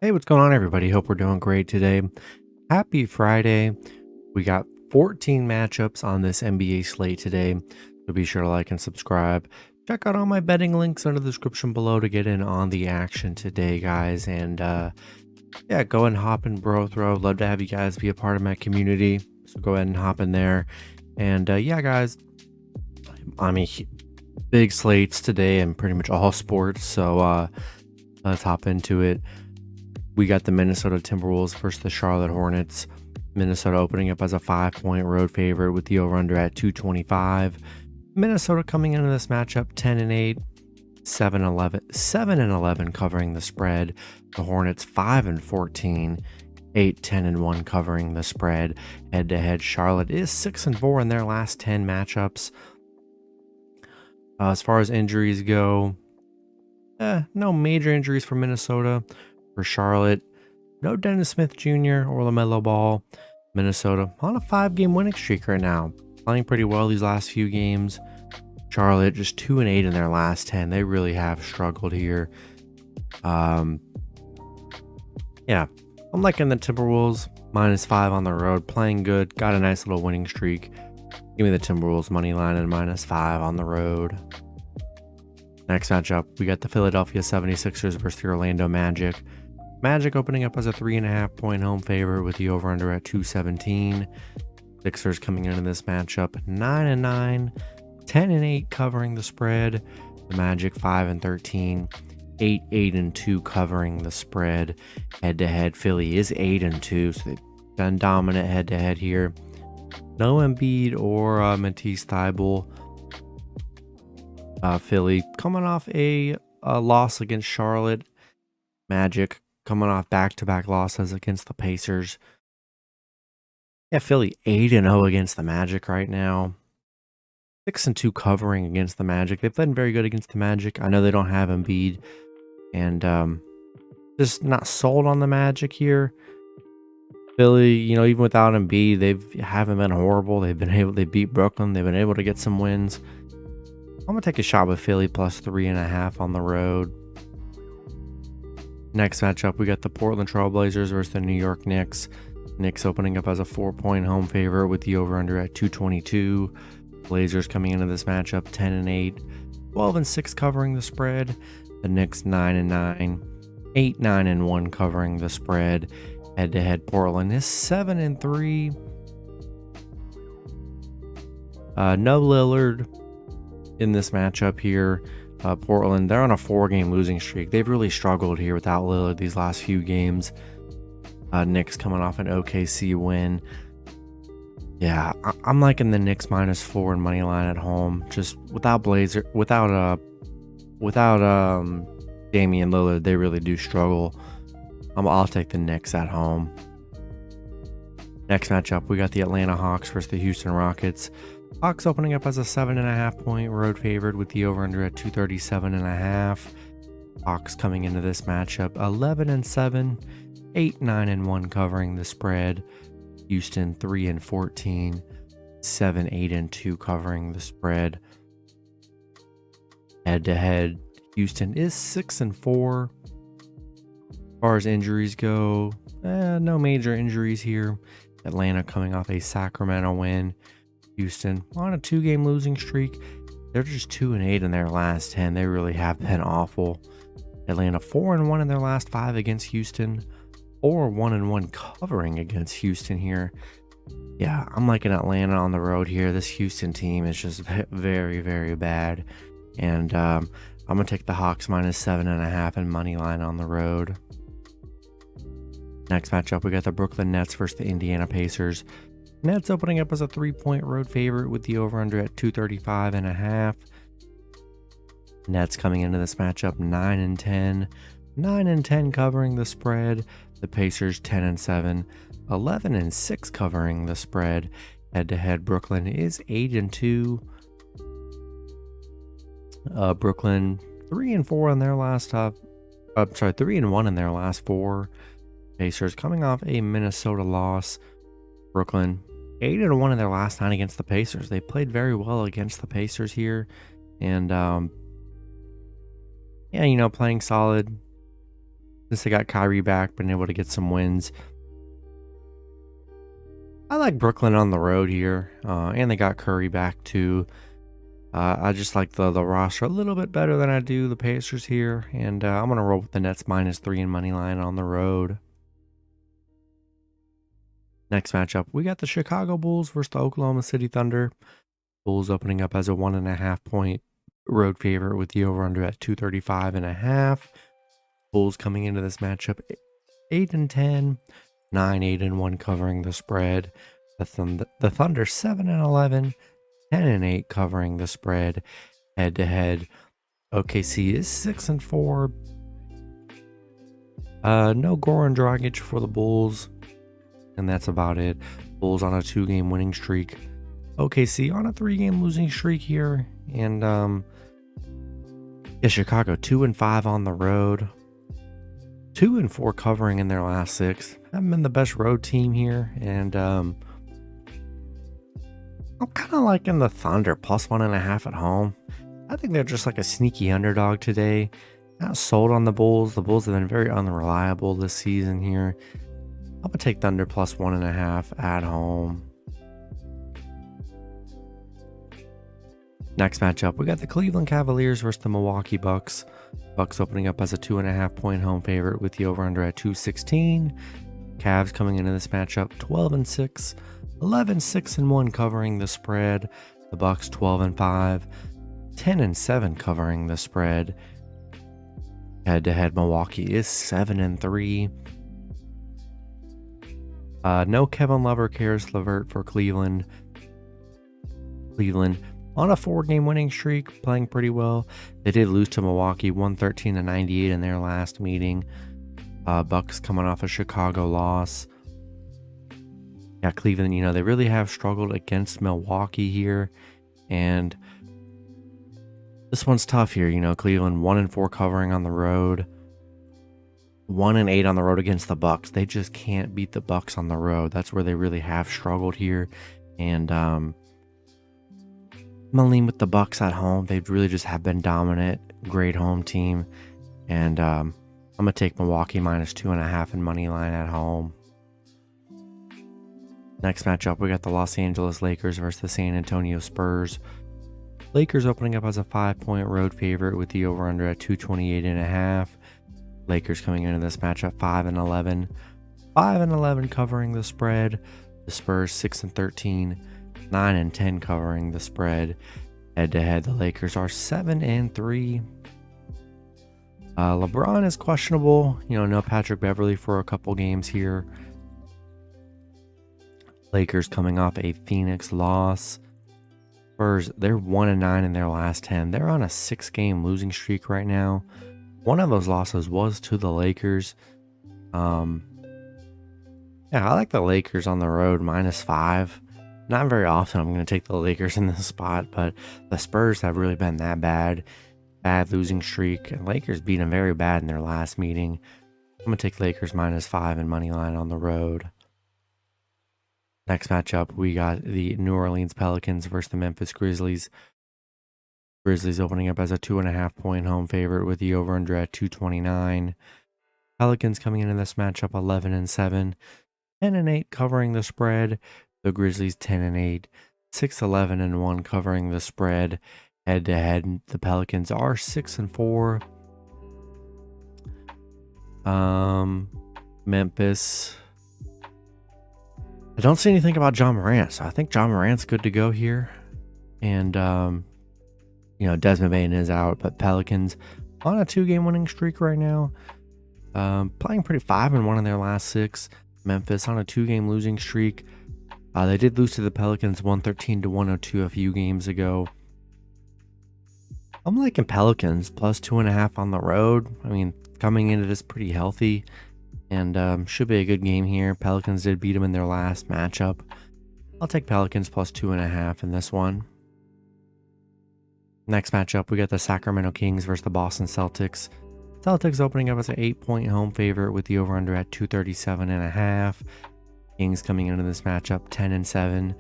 Hey, what's going on, everybody? Hope we're doing great today. Happy Friday. We got 14 matchups on this NBA slate today. So be sure to like and subscribe. Check out all my betting links under the description below to get in on the action today, guys. And yeah, go ahead and hop in, bro. Love to have you guys be a part of my community. So go ahead and hop in there. And yeah, guys, I mean, big slates today and pretty much all sports. So let's hop into it. We got the Minnesota Timberwolves versus the Charlotte Hornets. Minnesota opening up as a 5-point road favorite with the over-under at 225. Minnesota coming into this matchup 10-8, 7-11 covering the spread. The Hornets 5-14, 8-10-1 covering the spread. Head-to-head, Charlotte is 6-4 in their last 10 matchups. As far as injuries go, no major injuries for Minnesota. For Charlotte, no Dennis Smith Jr. or LaMelo Ball. Minnesota on a 5-game winning streak right now, playing pretty well these last few games. Charlotte just 2-8 in their last 10. They really have struggled here. Yeah, I'm liking the Timberwolves -5 on the road, playing good, got a nice little winning streak. Give me the Timberwolves money line and -5 on the road. Next matchup, we got the Philadelphia 76ers versus the Orlando Magic. Magic opening up as a 3.5-point home favorite with the over-under at 217. Sixers coming into this matchup 9-9, 10-8 covering the spread. The Magic 5-13, 8-2 covering the spread. Head-to-head, Philly is 8-2, so they've been dominant head-to-head here. No Embiid or Matisse Thybulle. Philly coming off a loss against Charlotte. Magic coming off back-to-back losses against the Pacers. Yeah, Philly 8-0 against the Magic right now. 6-2 covering against the Magic. They've been very good against the Magic. I know they don't have Embiid, and just not sold on the Magic here. Philly, even without Embiid, they haven't been horrible. They beat Brooklyn. They've been able to get some wins. I'm gonna take a shot with Philly +3.5 on the road. Next matchup, we got the Portland Trailblazers versus the New York Knicks. Knicks opening up as a 4-point home favorite with the over-under at 222. Blazers coming into this matchup 10-8, 12-6 covering the spread. The Knicks 9-9, 8-9-1 covering the spread. Head-to-head, Portland is 7-3. No Lillard in this matchup here. Portland, they're on a 4-game losing streak. They've really struggled here without Lillard these last few games. Knicks coming off an OKC win. Yeah, I'm liking the Knicks -4 in money line at home. Just without Damian Lillard, they really do struggle. I'll take the Knicks at home. Next matchup, we got the Atlanta Hawks versus the Houston Rockets. Hawks opening up as a 7.5-point road favorite with the over-under at 237.5. Hawks coming into this matchup 11-7, 8-9-1 covering the spread. Houston 3-14, 7-8-2 covering the spread. Head-to-head, Houston is 6-4. As far as injuries go, no major injuries here. Atlanta coming off a Sacramento win. Houston on a 2-game losing streak. They're just 2-8 in their last 10. They really have been awful. Atlanta 4-1 in their last 5 against Houston, or 1-1 covering against Houston here. Yeah, I'm liking Atlanta on the road here. This Houston team is just very, very bad. And I'm going to take the Hawks -7.5 and money line on the road. Next matchup, we got the Brooklyn Nets versus the Indiana Pacers. Nets opening up as a 3-point road favorite with the over-under at 235.5. Nets coming into this matchup 9-10, 9-10 covering the spread. The Pacers 10-7, 11-6 covering the spread. Head-to-head, Brooklyn is 8-2. Brooklyn 3-4 in their last 3-1 in their last 4. Pacers coming off a Minnesota loss. Brooklyn 8-1 in their last 9 against the Pacers. They played very well against the Pacers here, and yeah, playing solid. since they got Kyrie back, been able to get some wins. I like Brooklyn on the road here, and they got Curry back too. I just like the roster a little bit better than I do the Pacers here, and I'm going to roll with the Nets -3 in money line on the road. Next matchup, we got the Chicago Bulls versus the Oklahoma City Thunder. Bulls opening up as a 1.5 point road favorite with the over-under at 235.5. Bulls coming into this matchup 8-10, 9-8-1 covering the spread. The Thunder 7-11, 10-8 covering the spread. Head to head, OKC is 6-4. No Goran Dragic for the Bulls, and that's about it. Bulls on a 2-game winning streak. OKC on a 3-game losing streak here, and Chicago 2-5 on the road. 2-4 covering in their last 6. Haven't been the best road team here, and I'm kind of liking the Thunder +1.5 at home. I think they're just like a sneaky underdog today. Not sold on the Bulls. The Bulls have been very unreliable this season here. I'm gonna take Thunder +1.5 at home. Next matchup, we got the Cleveland Cavaliers versus the Milwaukee Bucks. Bucks opening up as a 2.5 point home favorite with the over-under at 216. Cavs coming into this matchup 12-6, 11-6-1 covering the spread. The Bucks 12-5, 10-7 covering the spread. Head-to-head, Milwaukee is 7-3. No Kevin Love or Karis LeVert for Cleveland. Cleveland on a 4-game winning streak, playing pretty well. They did lose to Milwaukee 113-98 in their last meeting. Bucks coming off a Chicago loss. Yeah, Cleveland, they really have struggled against Milwaukee here, and this one's tough here. Cleveland 1-4 covering on the road, 1-8 on the road against the Bucks. They just can't beat the Bucks on the road. That's where they really have struggled here, and I'm gonna lean with the Bucks at home. They really just have been dominant, great home team, and I'm gonna take Milwaukee -2.5 in money line at home. Next matchup, we got the Los Angeles Lakers versus the San Antonio Spurs. Lakers opening up as a 5-point road favorite with the over-under at 228.5. Lakers coming into this matchup 5-11, 5-11 covering the spread. The Spurs 6-13, 9-10 covering the spread. Head to head, the Lakers are 7-3. LeBron is questionable. No Patrick Beverly for a couple games here. Lakers coming off a Phoenix loss. Spurs, they're 1-9 in their last 10. They're on a 6-game losing streak right now. One of those losses was to the Lakers. Yeah, I like the Lakers on the road -5. Not very often I'm going to take the Lakers in this spot, but the Spurs have really been that bad. Bad losing streak. And Lakers beat them very bad in their last meeting. I'm going to take Lakers -5 in money line on the road. Next matchup, we got the New Orleans Pelicans versus the Memphis Grizzlies. Grizzlies opening up as a 2.5 point home favorite with the over-under at 229. Pelicans coming into this matchup 11-7, 10-8 covering the spread. The Grizzlies 10-8, 6-11-1 covering the spread. Head to head, the Pelicans are 6-4. Memphis. I don't see anything about John Morant, so I think John Morant's good to go here. And Desmond Bane is out, but Pelicans on a 2-game winning streak right now. Playing pretty 5-1 in their last 6. Memphis on a 2-game losing streak. They did lose to the Pelicans 113-102 a few games ago. I'm liking Pelicans +2.5 on the road. I mean, coming into this pretty healthy, and should be a good game here. Pelicans did beat them in their last matchup. I'll take Pelicans +2.5 in this one. Next matchup, we got the Sacramento Kings versus the Boston Celtics. Celtics opening up as an 8-point home favorite with the over-under at 237.5. Kings coming into this matchup 10-7,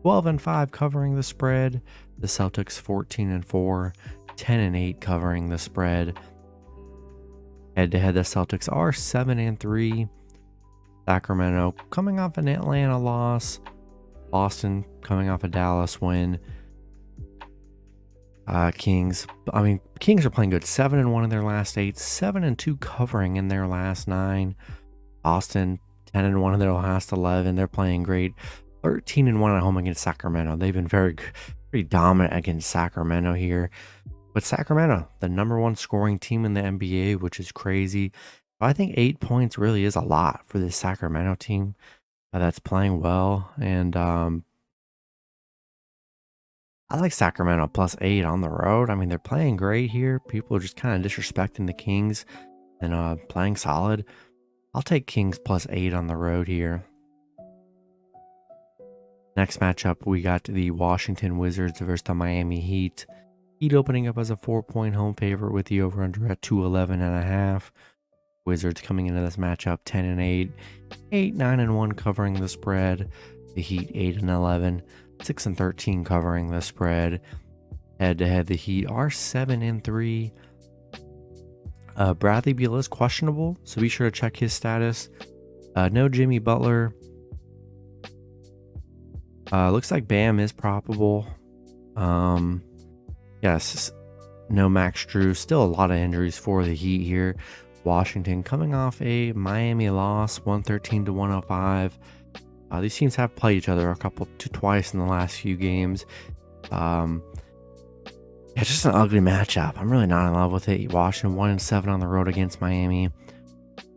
12-5 covering the spread. The Celtics 14-4, 10-8 covering the spread. Head to head, the Celtics are 7-3. Sacramento coming off an Atlanta loss. Boston coming off a Dallas win. Kings are playing good. 7-1 in their last 8, 7-2 covering in their last 9. Boston 10-1 in their last 11. They're playing great. 13-1 at home against Sacramento. They've been pretty dominant against Sacramento here. But Sacramento, the #1 scoring team in the NBA, which is crazy. I think 8 points really is a lot for this Sacramento team that's playing well. And I like Sacramento +8 on the road. I mean, they're playing great here. People are just kind of disrespecting the Kings and playing solid. I'll take Kings +8 on the road here. Next matchup, we got the Washington Wizards versus the Miami Heat. Heat opening up as a 4-point home favorite with the over-under at 211.5. Wizards coming into this matchup 10-8, 8-9-1 covering the spread. The Heat 8-11, 6-13 covering the spread. Head to head, the Heat are 7-3. Bradley Beal is questionable, so be sure to check his status. No Jimmy Butler. Looks like Bam is probable. Yes, no Max Drew. Still a lot of injuries for the Heat here. Washington coming off a Miami loss, 113-105. These teams have played each other twice in the last few games. It's just an ugly matchup. I'm really not in love with it. Washington 1-7 on the road against Miami,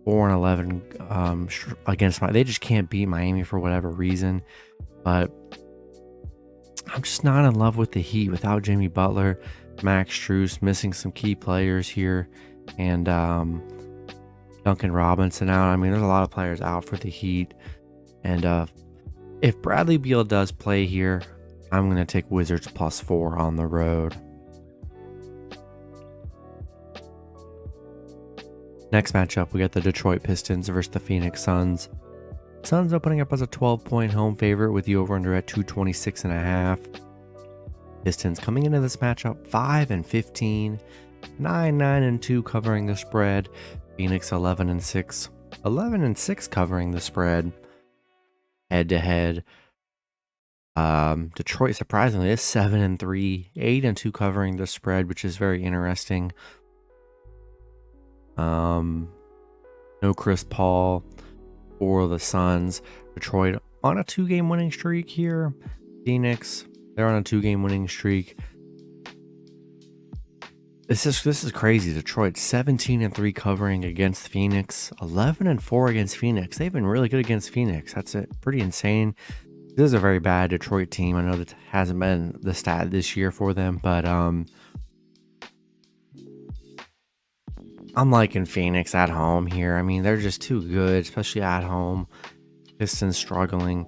4-11 against Miami. They just can't beat Miami for whatever reason. But I'm just not in love with the Heat without Jimmy Butler, Max Strus missing some key players here, and Duncan Robinson out. I mean, there's a lot of players out for the Heat. And if Bradley Beal does play here, I'm going to take Wizards +4 on the road. Next matchup, we got the Detroit Pistons versus the Phoenix Suns. Suns opening up as a 12-point home favorite with the over-under at 226.5. Pistons coming into this matchup 5-15, 9-2 covering the spread. Phoenix 11-6, 11-6 covering the spread. Head to head, Detroit surprisingly is 7-3, 8-2 covering the spread, which is very interesting. No Chris Paul for the Suns. Detroit on a 2-game winning streak here. Phoenix, they're on a 2-game winning streak. This is crazy. Detroit 17-3 covering against Phoenix, 11-4 against Phoenix. They've been really good against Phoenix. That's pretty insane. This is a very bad Detroit team. I know that hasn't been the stat this year for them, but I'm liking Phoenix at home here. I mean, they're just too good, especially at home. Pistons struggling.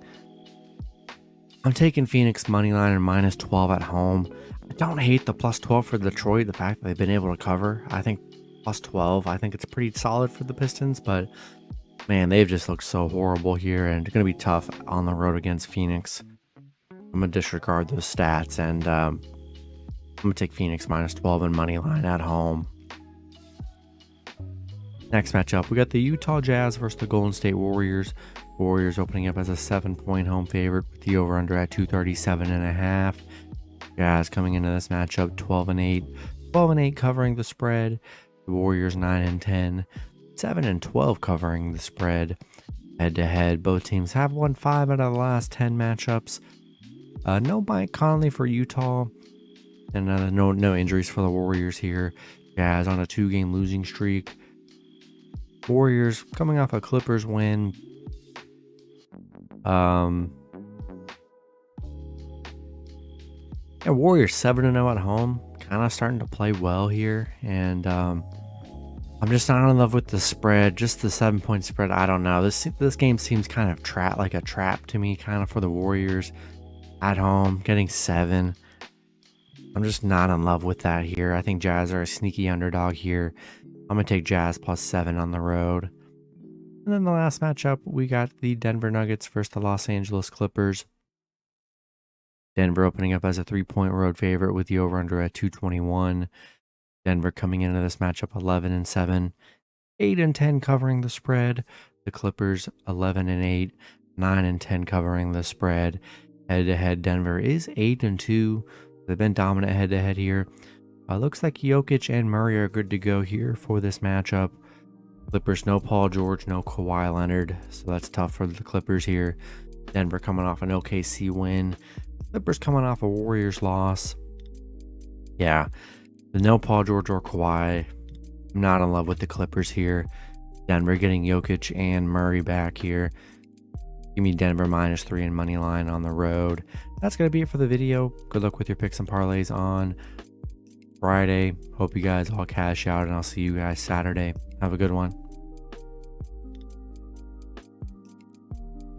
I'm taking Phoenix money line and -12 at home. I don't hate the +12 for Detroit. The fact that they've been able to cover, I think +12. I think it's pretty solid for the Pistons, but man, they've just looked so horrible here, and it's going to be tough on the road against Phoenix. I'm going to disregard those stats, and I'm going to take Phoenix -12 and money line at home. Next matchup, we got the Utah Jazz versus the Golden State Warriors. Warriors opening up as a 7-point home favorite with the over-under at 237.5. Jazz coming into this matchup 12-8, 12-8 covering the spread. The Warriors 9-10, 7-12 covering the spread. Head to head, both teams have won 5 out of the last 10 matchups. No Mike Conley for Utah, and no injuries for the Warriors here. Jazz on a 2-game losing streak. Warriors coming off a Clippers win. Warriors 7-0 at home, kind of starting to play well here, and I'm just not in love with the spread. Just the 7-point spread. I don't know. This game seems kind of like a trap to me, kind of for the Warriors at home, getting 7. I'm just not in love with that here. I think Jazz are a sneaky underdog here. I'm going to take Jazz +7 on the road. And then the last matchup, we got the Denver Nuggets versus the Los Angeles Clippers. Denver opening up as a 3-point road favorite with the over-under at 221. Denver coming into this matchup 11-7, 8-10 covering the spread. The Clippers 11-8, 9-10 covering the spread. Head-to-head, Denver is 8-2. They've been dominant head-to-head here. Looks like Jokic and Murray are good to go here for this matchup. Clippers, no Paul George, no Kawhi Leonard, so that's tough for the Clippers here. Denver coming off an OKC win. Clippers coming off a Warriors loss. Yeah, the no Paul George or Kawhi. I'm not in love with the Clippers here. Denver getting Jokic and Murray back here. Give me Denver -3 in money line on the road. That's going to be it for the video. Good luck with your picks and parlays on Friday. Hope you guys all cash out, and I'll see you guys Saturday. Have a good one.